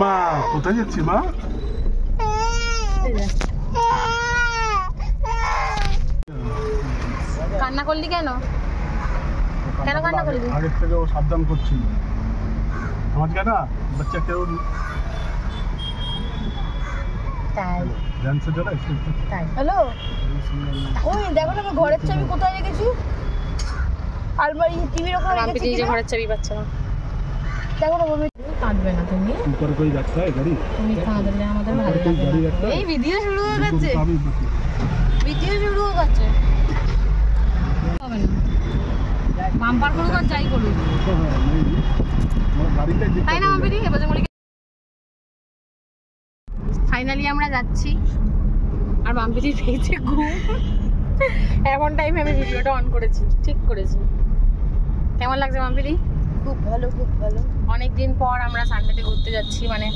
মা কোথায় যাচ্ছি মা? কান্না করলি কেন? কেন কান্না করলি? আগের থেকে ও সাবধান করছিল আমাকে না, বাচ্চা কেউ তাই ধ্যান সে জন্য তাই। হ্যালো, ওই দেখো না আমার ঘরের চাবি কোথায় রেখেছি? আলমারি টিভির ওখানে রেখেছি। নিজে ঘরের চাবি পাচ্ছে না। দেখো না মম্মি, কাঁদবে না তুমি। উপরে কই যাচ্ছে গাড়ি? তুমি কাঁদলে আমাদের ভালো লাগে না। এই ভিডিও শুরু হয়ে গেছে, ভিডিও শুরু হয়ে গেছে। হবে না, বাম্পার করুক আর যাই করুক, তাই না মাম্পিদি? ফাইনালি আমরা যাচ্ছি আর মাম্পিদির পেয়েছে ঘুম। এমন টাইমে আমি ভিডিওটা অন করেছি, ঠিক করেছি। কেমন লাগছে মাম্পিদি? খুব ভালো, খুব ভালো। অনেকদিন পর আমরা সানডেতে ঘুরতে যাচ্ছি, মানে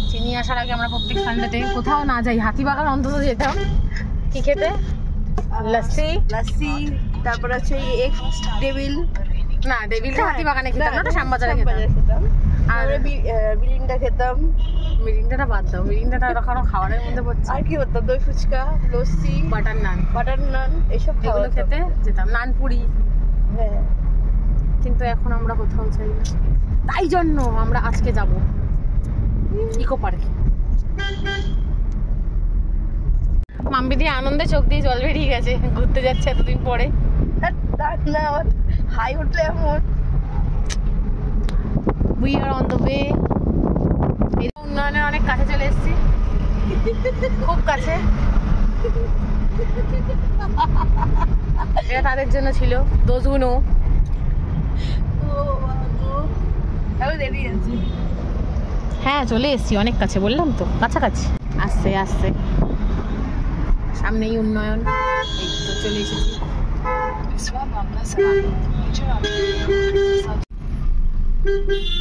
চিনি আসার আগে আমরা প্রত্যেক সানডেতে কোথাও না যাই, হাতিবাগান অন্তত যেতাম। কি খেতে? লস্যি, লস্যি, তারপর আছে এগ টেবিল। না, টেবিলটা হাতিবাগানে খেতাম না, ওটা শ্যামবাজারে খেতাম। আর মিরিন্ডা খেতাম। মিরিন্ডাটা বাদ দাও, মিরিন্ডাটা ওখানে খাবারের মধ্যে পড়ছে। আর কি হতো? দই ফুচকা, লস্যি, বাটার নান, এসব এগুলো খেতে যেতাম। নানপুরি। হ্যাঁ, কিন্তু এখন আমরা কোথাও চাই না, তাই জন্য আমরা আজকে যাব ইকো পার্কে। মাম্পিদি আনন্দে চোখ দিয়ে জল বেরিয়ে গেছে, ঘুরতে যাচ্ছে এতদিন পরে। হাই উঠলে এমন। We are on the way. এই উন্নয়নের অনেক কাছে চলে এসেছি, খুব কাছে। এটা তাদের জন্য ছিল, those who know. হ্যাঁ, চলে এসেছি অনেক কাছে, বললাম তো কাছাকাছি। আসছে আসছে, সামনেই উন্নয়ন। এই তো চলে এসেছি।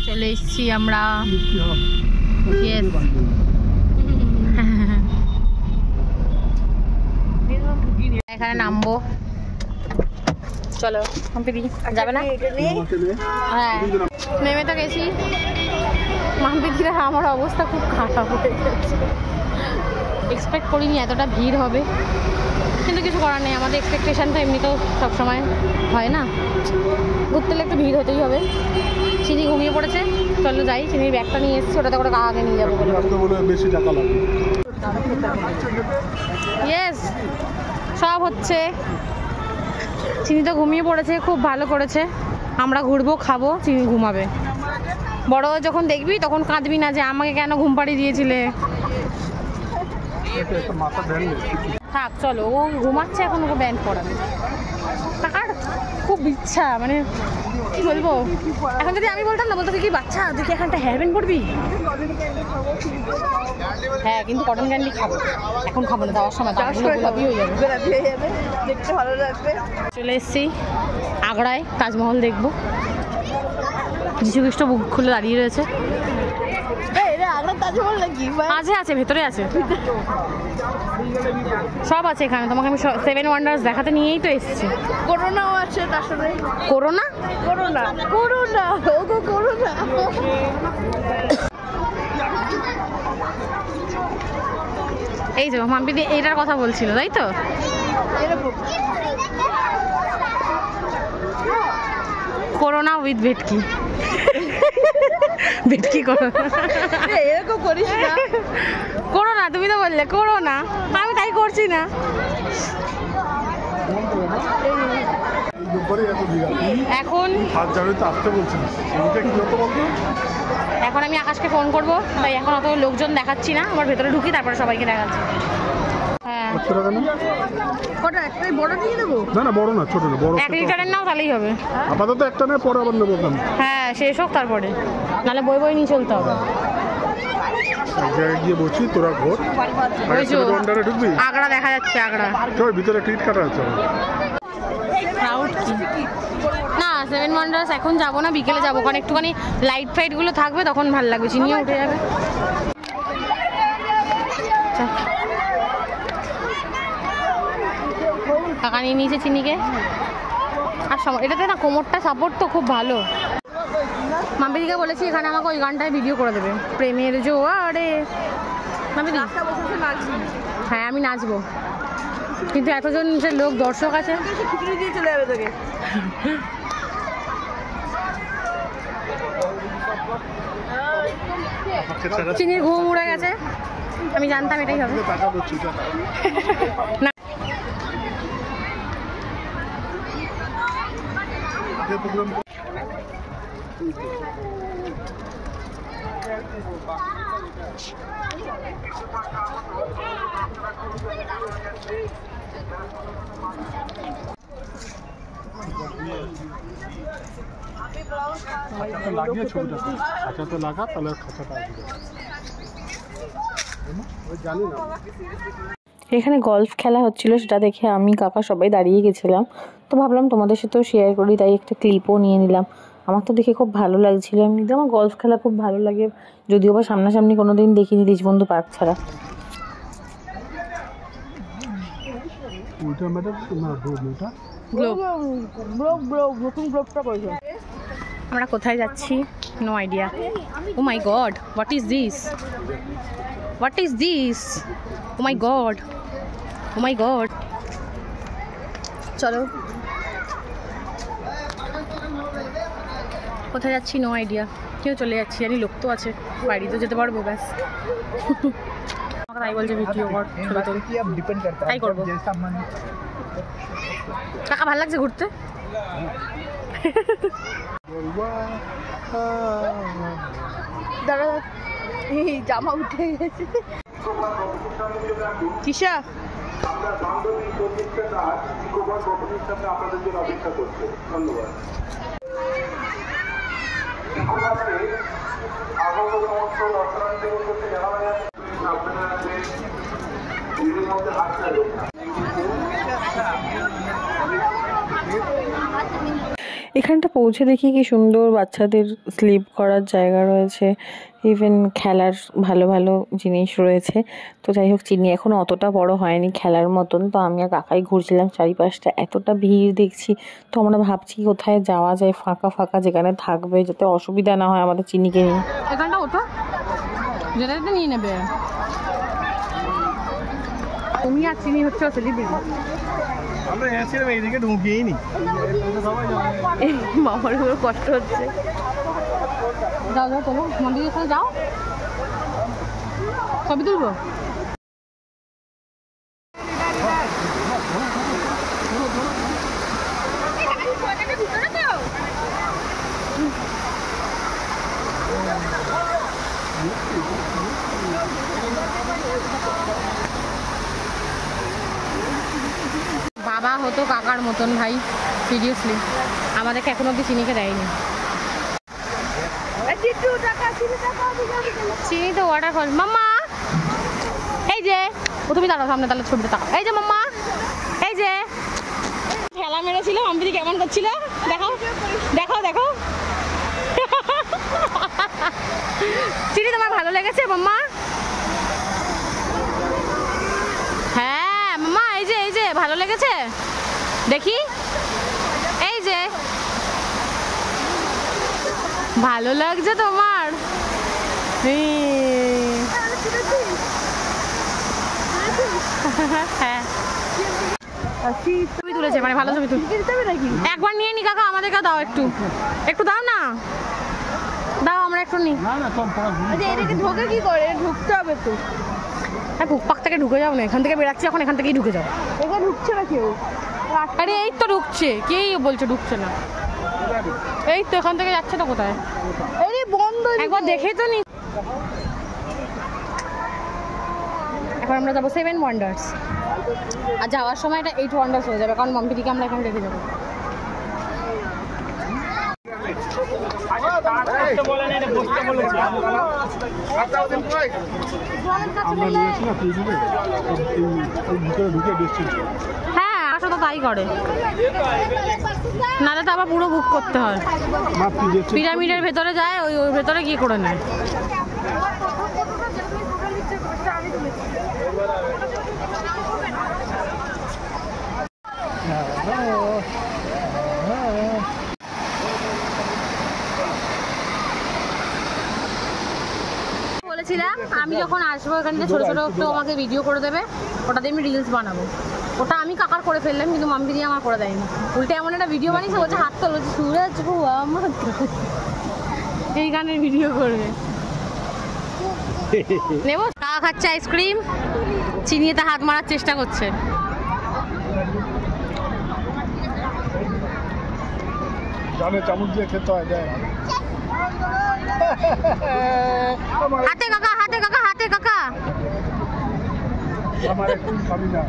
চলে এসেছি আমরা। এখানে নামবো, চলো। যাবে না? হ্যাঁ, নেমে তো গেছি। মাম্পিদিরা আমার অবস্থা খুব খারাপ হয়ে গেছে। এক্সপেক্ট করিনি এতটা ভিড় হবে, কিন্তু কিছু করার নেই। আমাদের এক্সপেকটেশন তো এমনি তো সবসময় হয় না, ঘুরতে গেলে একটু ভিড় হতেই হবে। চিনি ঘুমিয়ে পড়েছে, চলো যাই। চিনির ব্যাগটা নিয়ে এসেছি, ওটাতে করে আগে নিয়ে যাবো বলে বেশি টাকা লাগবে। ইয়েস, সব হচ্ছে। চিনি তো ঘুমিয়ে পড়েছে, খুব ভালো করেছে। আমরা ঘুরবো, খাবো, চিনি ঘুমাবে। বড় যখন দেখবি তখন কাঁদবি না যে আমাকে কেন ঘুম পাড়িয়ে দিয়েছিলে। থাক, চলো, ও ঘুমাচ্ছে, এখন ওকে ব্যান্ড পড়াবে। টাকার খুব ইচ্ছা, মানে কি বলবো। এখন যদি আমি বলতাম না, বলতো কি বাচ্চা তুই কি এখানটা হেয়ার ব্যান্ড পড়বি? হ্যাঁ, কিন্তু কটন ক্যান্ডি খাবো, এখন খাবো না, যাওয়ার সময় গোলাপি হয়ে যাবে, দেখতে ভালো লাগবে। চলে এসেছি আগ্রায়, তাজমহল দেখবো। যিশু খ্রিস্ট বুক খুলে দাঁড়িয়ে রয়েছে। মাঝে আছে, ভেতরে আছে, সব আছে এখানে। তোমাকে আমি 7 ওয়ান্ডার্স দেখাতে নিয়েই তো এসেছি। করোনাও আছে তার সাথে। করোনা, করোনা, করোনা, ওগো করোনা। এই যে মাম্পিদি এইটার কথা বলছিল, তাই তো? করোনা উইথ ভেটকি। ভেটকি করোনা, এরকম করিস না। করোনা, তুমি তো বললে করোনা, আমি তাই করছি না। এখন এখন আমি আকাশকে ফোন করবো, তাই এখন অত লোকজন দেখাচ্ছি না। আমার ভেতরে ঢুকি, তারপরে সবাইকে দেখাচ্ছি। হ্যাঁ, কটা একটাই বড় নিয়ে দেবো? না না, বড় না, ছোট না, বড় 1 লিটারের নাও, তাহলেই হবে। আপাতত একটা নেই, পরে আবার নেবো। হ্যাঁ, শেষ হোক তারপরে, নাহলে বই বই নিয়ে চলতে হবে। গিয়ে বলছি তোরা ঘোর, আগ্রা দেখা যাচ্ছে। আগ্রা ভিতরে টিকিট কাটা আছে। না, 7 ওয়ান্ডার্স এখন যাবো না, বিকেলে যাবো, কারণ একটুখানি লাইট ফাইট গুলো থাকবে, তখন ভালো লাগবে, চিনিও উঠে যাবে। টাকা নিয়ে নিয়েছে চিনিকে। আর এটাতে না কোমরটা সাপোর্ট তো খুব ভালো। মাম্পিদিকে বলেছি এখানে আমাকে ওই গানটায় ভিডিও করে দেবে, প্রেমের জোয়ারে। মাম্পিদি হ্যাঁ আমি নাচবো, কিন্তু এতজন যে লোক দর্শক আছে দিয়ে চলে যাবে তোকে। চিনির ঘুম উড়ে গেছে, আমি জানতাম এটাই হবে। না লাগিয়ে ছবিটা খাঁচাতে লাগা, তাহলে খাঁচাটা আসবে। জানি না এখানে গলফ খেলা হচ্ছিল, সেটা দেখে আমি কাকা সবাই দাঁড়িয়ে গেছিলাম। তো ভাবলাম তোমাদের সাথেও শেয়ার করি, তাই একটা ক্লিপও নিয়ে নিলাম। আমার তো দেখে খুব ভালো লাগছিল, এমনিতে আমার গলফ খেলা খুব ভালো লাগে, যদিও বা সামনাসামনি কোনোদিন দেখিনি দেশবন্ধু পার্ক ছাড়া। আমরা কোথায় যাচ্ছি? No idea. Oh my god, what is this? What is this? Oh my god, oh my god. চলো কোথায় যাচ্ছি নো আইডিয়া, কেউ চলে যাচ্ছি, জানি লোক তো আছে, বাড়ি তো যেতে পারবো, ব্যাস। তাই বলছে ভিডিও কর, ছবি তোল, তাই করবো। কাকা ভালো লাগছে ঘুরতে? দাঁড়া, এই জামা উঠে গেছে। কিসা এখানটা পৌঁছে দেখি কি সুন্দর বাচ্চাদের স্লিপ করার জায়গা রয়েছে, ইভেন খেলার ভালো ভালো জিনিস রয়েছে। তো যাই হোক, চিনি এখন অতটা বড় হয়নি খেলার মতন, তো আমি আর কাকাই ঘুরছিলাম চারিপাশটা, এতটা ভিড় দেখছি। তো আমরা ভাবছি কোথায় যাওয়া যায় ফাঁকা ফাঁকা, যেখানে থাকবে, যাতে অসুবিধা না হয় আমাদের চিনিকে নিয়ে। এখানটা ওঠো, যেটা যেটা নিয়ে নেবে। তুমি আর চিনি হচ্ছে সেলিব্রিটি। আমরা এসেছিলাম এইদিকে, ঢুকিয়েই নি। মামার পুরো কষ্ট হচ্ছে। যাও যাও চলো মন্দিরের সাথে যাও, ছবি তুলবো। বাবা হতো কাকার মতন ভাই, সিরিয়াসলি আমাদেরকে এখনো অব্দি চিনিকে দেয়নি। চিনি তো ওয়াটারফল। মাম্মা এই যে, ও তুমি দাঁড়াও সামনে, তাহলে ছবিটা তাকাও। এই যে মাম্মা, এই যে খেলা মেরেছিল, মাম্পিদি কেমন করছিল দেখো দেখো দেখো। চিনি তোমার ভালো লেগেছে মাম্মা? হ্যাঁ মাম্মা, এই যে ভালো লেগেছে দেখি, এই যে ভালো লাগছে তোমার? হ্যাঁ ছবি তুলেছে, মানে ভালো ছবি তুলছে। একবার নিয়ে নি কাকা, আমাদেরকে দাও, একটু একটু দাও না, দাও আমরা একটু নি। এটাকে ঢোকে কি করে? ঢুকতে হবে তো। হ্যাঁ ফুকপাক থেকে ঢুকে যাও না, এখান থেকে বেরাচ্ছি এখন, এখান থেকেই ঢুকে যাও। এখানে ঢুকছে না কেউ। আরে এই তো ঢুকছে, কেই বলছে ঢুকছে না, এই তো এখান থেকে যাচ্ছে তো কোথায়? এই বন্ধ, একবার দেখে তো নি। এখন আমরা যাবো 7 ওয়ান্ডার্স, আর যাওয়ার সময় এটা 8 ওয়ান্ডার্স হয়ে যাবে, কারণ মাম্পিদিকে আমরা এখানে রেখে যাবো। হ্যাঁ আসো তো তাই করে, নাহলে তো আবার পুরো বুক করতে হয়। পিরামিডের ভেতরে যায়, ওই ভেতরে গিয়ে করে নেয়। বলেছিলাম আমি যখন আসবো এখান থেকে ছোট ছোট একটু আমাকে ভিডিও করে দেবে, ওটা দিয়ে আমি রিলস বানাবো। ওটা আমি কাকার করে ফেললাম, কিন্তু মাম্পি দিয়ে আমার করে দেয়নি। উল্টে এমন একটা ভিডিও বানিয়েছে, বলছে হাত তোল, বলছে সুরজ আমার এই গানের ভিডিও করবে। নেবো। কাকা খাচ্ছে আইসক্রিম, চিনিতে হাত মারার চেষ্টা করছে। জানে চামচ দিয়ে খেতে হয়, দেয় হাতে কাকা, হাতে কাকা, হাতে কাকা। আমার একটু খাবি না,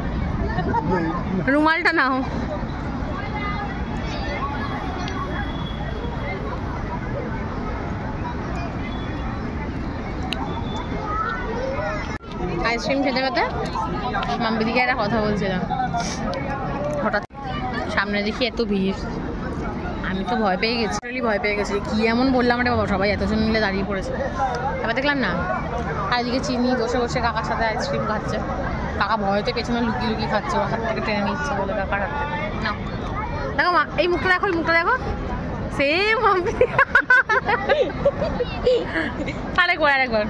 রুমালটা নাও। আইসক্রিম খেতে খেতে মাম্পিদিকে একটা কথা বলছিলাম, হঠাৎ সামনে দেখি এত ভিড়, আমি তো ভয় পেয়ে গেছি, ভয় পেয়ে গেছি। কি এমন বললাম রে বাবা, সবাই এতজন মিলে দাঁড়িয়ে পড়েছে। এবার দেখলাম না, আর এদিকে চিনি বসে বসে কাকার সাথে আইসক্রিম খাচ্ছে। কাকা ভয়তে পেছনে লুকিয়ে লুকিয়ে খাচ্ছে, ওর হাত থেকে টেনে নিচ্ছে বলে কাকার হাত থেকে। না দেখো মা, এই মুখটা দেখো, এই মুখটা দেখো, সেম মাম্পি। আরেকবার আরেকবার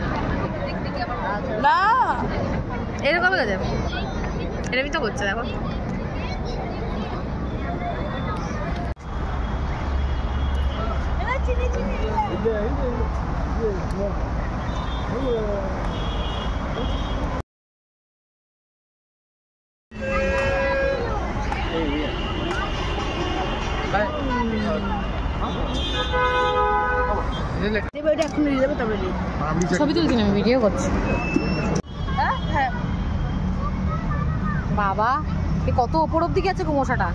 না এরকম হয়ে যাবে, এরকমই তো করছে দেখো। ছবি তুলছি না, আমি ভিডিও করছি। বাবা এ কত ওপর অব্দি গেছে গো মশাটা,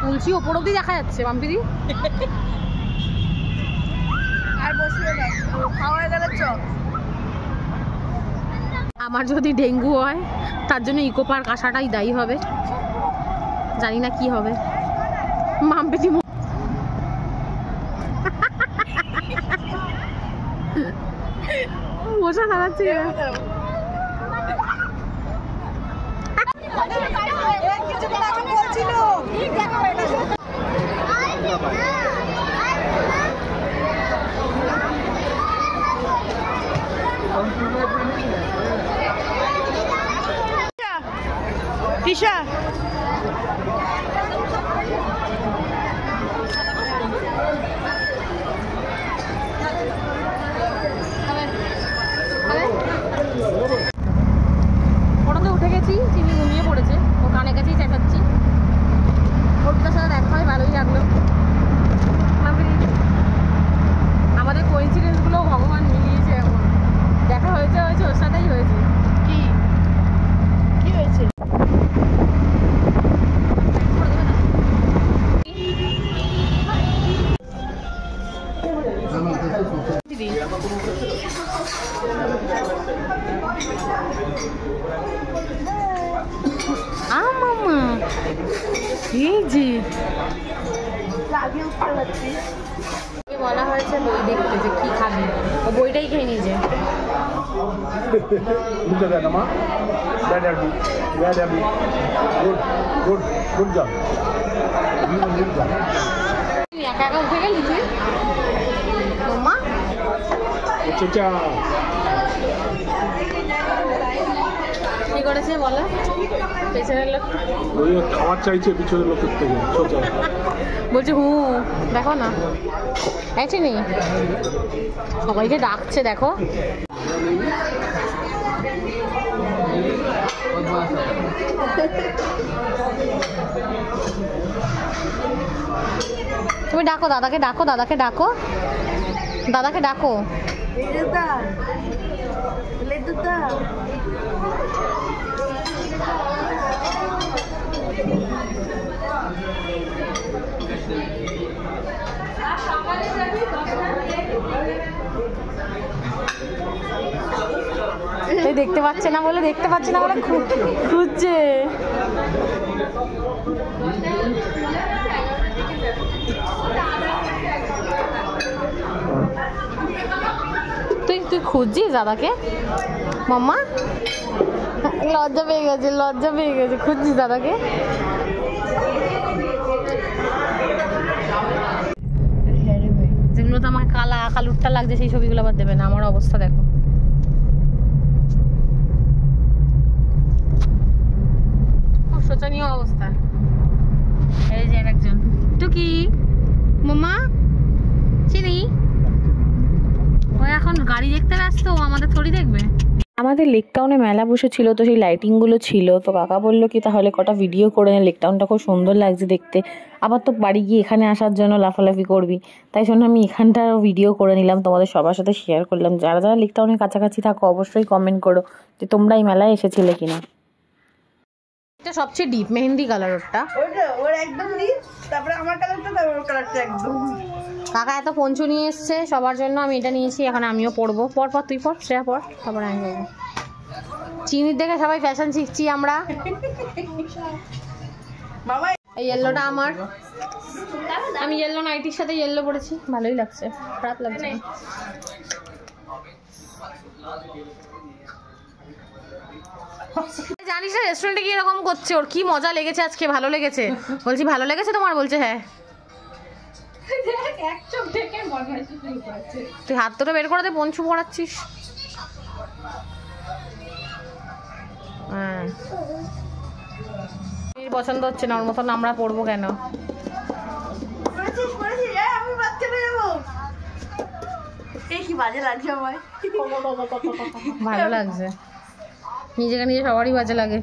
তুলছি ওপর অব্দি দেখা যাচ্ছে মাম্পিদি। আর বসিয়ে দাও, খাওয়া গেলে চল। আমার যদি ডেঙ্গু হয় তার জন্য ইকো পার্ক আসাটাই দায়ী হবে, জানি না কি হবে। মাম্পিদি মশা দাঁড়াচ্ছে। তিশা ওটাতে উঠে গেছি, চিনি ঘুমিয়ে পড়েছে, ওর কানে কাছেই চেঁচাচ্ছি। ওর তার সাথে দেখা হয়, ভালোই লাগলো। আমাদের কোইন্সিডেন্সগুলো ভগবান মিলিয়েছে, এখন দেখা হয়েছে হয়েছে ওর সাথেই হয়েছে। কি কি হয়েছে? মামা এই যে বলা হয়েছে বই দেখতে, যে কি খাবি, ও বইটাই খেয়ে নিয়েছে। একা একা উঠে গেলি তুই মামা? কি করেছে বলো, পেছনের লোক খাবার চাইছে পিছনের লোকের থেকে, বলছে হু, দেখো না আছে নেই, সবাইকে ডাকছে দেখো। তুমি ডাকো দাদাকে, ডাকো দাদাকে, ডাকো দাদাকে, ডাকো। দেখতে পাচ্ছে না বলে, দেখতে পাচ্ছে না বলে খুঁজছে। তুই তুই খুঁজছিস দাদাকে মাম্মা? লজ্জা পেয়ে গেছে, লজ্জা পেয়ে গেছে, খুঁজছিস দাদাকে? যেগুলো তো আমাকে কালা কালুরটা লাগছে, সেই ছবিগুলো আবার দেবে না। আমার অবস্থা দেখো। খুব শোচনীয় অবস্থা। এই যে একজন টুকি মামা চিনি, ও এখন গাড়ি দেখতে ব্যস্ত, ও আমাদের থোড়ি দেখবে। আমাদের লেক টাউনে মেলা বসেছিল, তো সেই লাইটিংগুলো ছিল, তো কাকা বললো কি তাহলে কটা ভিডিও করে নে, লেক টাউনটা খুব সুন্দর লাগছে দেখতে। আবার তো বাড়ি গিয়ে এখানে আসার জন্য লাফালাফি করবি, তাই জন্য আমি এখানটার ভিডিও করে নিলাম, তোমাদের সবার সাথে শেয়ার করলাম। যারা যারা লেক টাউনের কাছাকাছি থাকো অবশ্যই কমেন্ট করো যে তোমরা এই মেলায় এসেছিলে কিনা। এটা সবচেয়ে ডিপ মেহেন্দি কালার ওটা, ওর একদম ডিপ, তারপরে আমার কালারটা, তারপর ওর কালারটা একদম। কাকা এত পঞ্চু নিয়ে এসছে সবার জন্য, আমি এটা নিয়েছি, এখন আমিও পরবো। পর তুই পর, শ্রেয়া পর, তারপরে আমি পরবো। চিনির দেখে সবাই ফ্যাশন শিখছি আমরা। এই ইয়েলোটা আমার, আমি ইয়েলো নাইটির সাথে ইয়েলো পরেছি, ভালোই লাগছে, খারাপ লাগছে না। জানিস না রেস্টুরেন্টে কি এরকম করছে, ওর কি মজা লেগেছে আজকে, ভালো লেগেছে। বলছি ভালো লেগেছে তোমার, বলছে হ্যাঁ। তুই হাত দুটো বের করে দে, পঞ্চু পড়াচ্ছিস। হ্যাঁ পছন্দ হচ্ছে না ওর মতন, আমরা পড়বো কেন? ভালো লাগছে, নিজেকে নিজে সবারই বাজে লাগে।